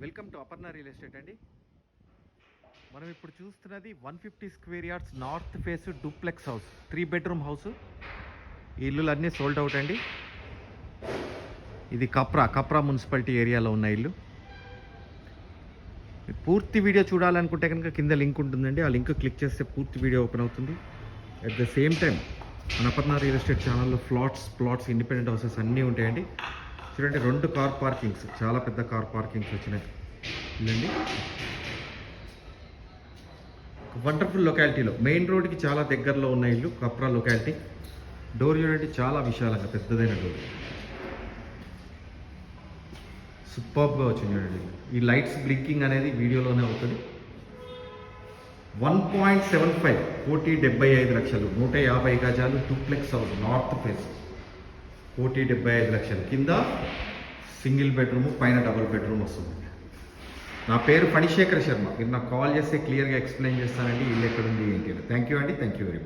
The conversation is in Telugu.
Welcome to Aparna real estate అండి. మనం ఇప్పుడు చూస్తున్నది 150 square yards north face duplex house, 3 bedroom house. ఈ ఇల్లులు అన్నీ సోల్డ్ అవుట్ అండి. ఇది కప్రా మున్సిపాలిటీ ఏరియాలో ఉన్న ఇల్లు. పూర్తి వీడియో చూడాలనుకుంటే కనుక కింద లింక్ ఉంటుందండి. ఆ లింక్ క్లిక్ చేస్తే పూర్తి వీడియో ఓపెన్ అవుతుంది. అట్ ద సేమ్ టైం మన అపర్ణ రియల్ ఎస్టేట్ ఛానల్లో ప్లాట్స్ ఇండిపెండెంట్ హౌసెస్ అన్నీ ఉంటాయండి. చూడండి, 2 కార్ పార్కింగ్స్, చాలా పెద్ద కార్ పార్కింగ్స్ వచ్చినాయి ఇల్లండి. వండర్ఫుల్ లొకాలిటీలో, మెయిన్ రోడ్కి చాలా దగ్గరలో ఉన్న ఇల్లు, కప్రా లొకాలిటీ. డోర్ చూడండి, చాలా విశాలంగా పెద్దదైన డోర్, సూపర్గా వచ్చింది చూడండి. ఈ లైట్స్ బ్లింకింగ్ అనేది వీడియోలోనే అవుతుంది. 1.75 1,75,00,000, 150 గజాలు డూప్లెక్స్ హౌస్, నార్త్ ఫేస్, 1,75,00,000. కింద సింగిల్ బెడ్రూమ్, పైన డబుల్ బెడ్రూమ్ వస్తుంది. నా పేరు ఫణిశేఖర్ శర్మ. మీరు నాకు కాల్ చేస్తే క్లియర్గా ఎక్స్ప్లెయిన్ చేస్తానండి ఇల్లు ఎక్కడుంది ఏంటి. థ్యాంక్ యూ అండి, థ్యాంక్ యూ వెరీ మచ్.